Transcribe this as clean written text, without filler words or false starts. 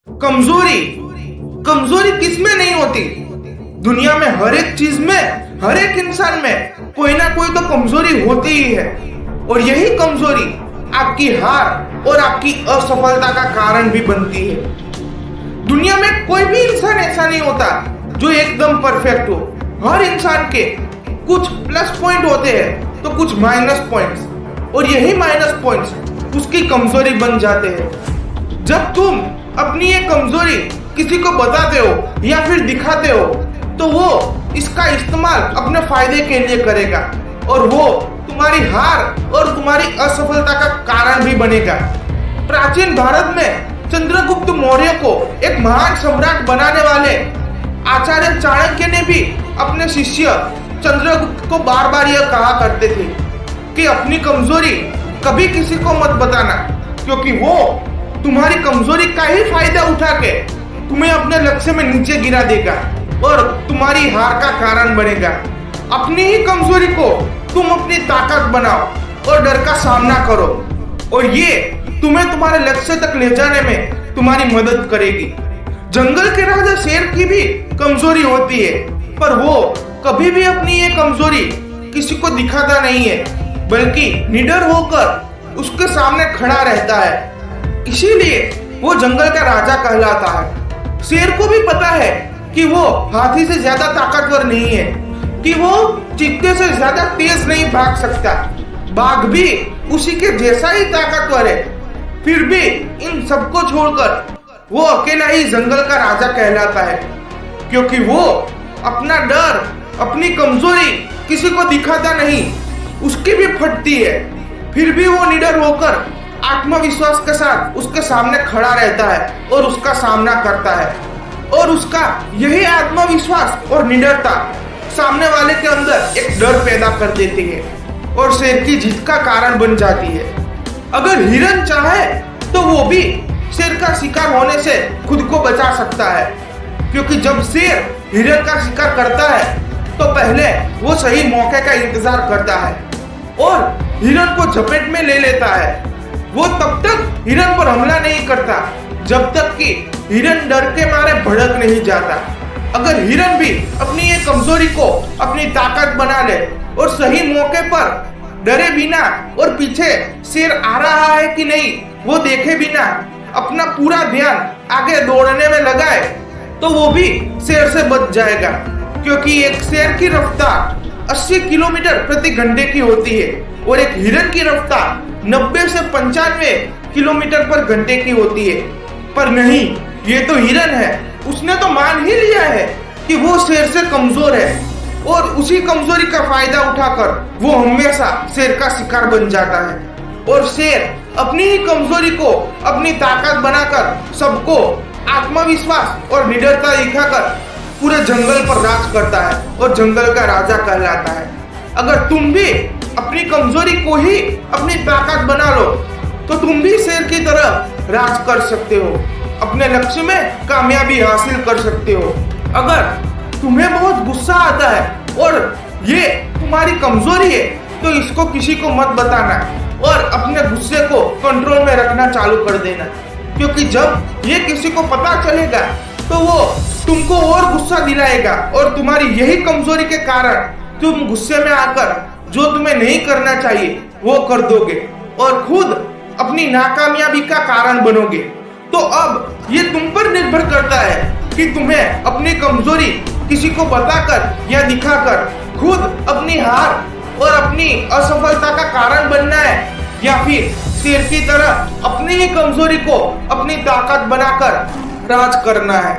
कमजोरी कमजोरी किसमें नहीं होती। दुनिया में हर एक चीज में, हर एक इंसान में कोई ना कोई तो कमजोरी होती ही है। और यही कमजोरी आपकी हार और आपकी असफलता का कारण भी बनती है। दुनिया में कोई भी इंसान ऐसा नहीं होता जो एकदम परफेक्ट हो। हर इंसान के कुछ प्लस पॉइंट होते हैं तो कुछ माइनस पॉइंट्स, और यही माइनस पॉइंट्स उसकी कमजोरी बन जाते हैं। जब तुम अपनी ये कमजोरी किसी को बताते हो या फिर दिखाते हो तो वो इसका इस्तेमाल अपने फायदे के लिए करेगा, और वो तुम्हारी हार और तुम्हारी असफलता का कारण भी बनेगा। प्राचीन भारत में चंद्रगुप्त मौर्य को एक महान सम्राट बनाने वाले आचार्य चाणक्य ने भी अपने शिष्य चंद्रगुप्त को बार बार यह कहा करते थे कि अपनी कमजोरी कभी किसी को मत बताना, क्योंकि वो तुम्हारी कमजोरी का ही फायदा उठा के तुम्हें अपने लक्ष्य में नीचे गिरा देगा और तुम्हारी हार का कारण बनेगा। अपनी ही कमजोरी को तुम अपनी ताकत बनाओ और डर का सामना करो, और ये तुम्हें तुम्हारे लक्ष्य तक ले जाने में तुम्हारी मदद करेगी। जंगल के राजा शेर की भी कमजोरी होती है, पर वो कभी भी अपनी ये कमजोरी किसी को दिखाता नहीं है, बल्कि निडर होकर उसके सामने खड़ा रहता है। इसीलिए वो जंगल का राजा कहलाता है। शेर को भी पता है कि वो हाथी से ज्यादा ताकतवर नहीं है, कि वो चीते से ज्यादा तेज नहीं भाग सकता। बाघ भी उसी के जैसा ही ताकतवर है, फिर भी इन सबको छोड़कर वो अकेला ही जंगल का राजा कहलाता है, क्योंकि वो अपना डर, अपनी कमजोरी किसी को दिखाता नहीं, उसकी भी फटती है, फिर भी वो निडर होकर आत्मविश्वास के साथ उसके सामने खड़ा रहता है और उसका सामना करता है। और उसका यही आत्मविश्वास और निडरता सामने वाले के अंदर एक डर पैदा कर देती है और शेर की जीत का कारण बन जाती है। अगर हिरन चाहे तो वो भी शेर का शिकार होने से खुद को बचा सकता है, क्योंकि जब शेर हिरन का शिकार करता है तो पहले वो सही मौके का इंतजार करता है और हिरन को झपेट में ले लेता है। वो तब तक हिरन पर हमला नहीं करता जब तक कि हिरन डर के मारे भड़क नहीं जाता। अगर हिरन भी अपनी ये कमजोरी को अपनी ताकत बना ले और सही मौके पर डरे बिना और पीछे शेर आ रहा है कि नहीं वो देखे बिना अपना पूरा ध्यान आगे दौड़ने में लगाए, तो वो भी शेर से बच जाएगा, क्योंकि एक शेर की रफ्तार 80 किलोमीटर प्रति घंटे की होती है और एक हिरन की रफ्तार 90 से 95 किलोमीटर पर घंटे की होती है। पर नहीं, ये तो हिरन है, उसने तो मान ही लिया है कि वो शेर से कमजोर है, और उसी कमजोरी का फायदा उठाकर वो हमेशा शेर का शिकार बन जाता है। और शेर अपनी ही कमजोरी को अपनी ताकत बनाकर सबको आत्मविश्वास और निडरता दिखाकर पूरे जंगल पर राज करता है और जंगल का राजा कहलाता है। अगर तुम भी अपनी कमजोरी को ही अपनी ताकत बना लो तो तुम भी शेर की तरह राज कर सकते हो, अपने लक्ष्य में कामयाबी हासिल कर सकते हो। अगर तुम्हें बहुत गुस्सा आता है और ये तुम्हारी कमजोरी है तो इसको किसी को मत बताना और अपने गुस्से को कंट्रोल में रखना चालू कर देना, क्योंकि जब ये किसी को पता चलेगा तो वो तुमको और गुस्सा दिलाएगा और तुम्हारी यही कमजोरी के कारण तुम गुस्से में आकर जो तुम्हें नहीं करना चाहिए वो कर दोगे और खुद अपनी नाकामयाबी का कारण बनोगे। तो अब ये तुम पर निर्भर करता है कि तुम्हें अपनी कमजोरी किसी को बताकर या दिखाकर खुद अपनी हार और अपनी असफलता का कारण बनना है, या फिर शेर की तरह अपनी ही कमजोरी को अपनी ताकत बनाकर राज करना है।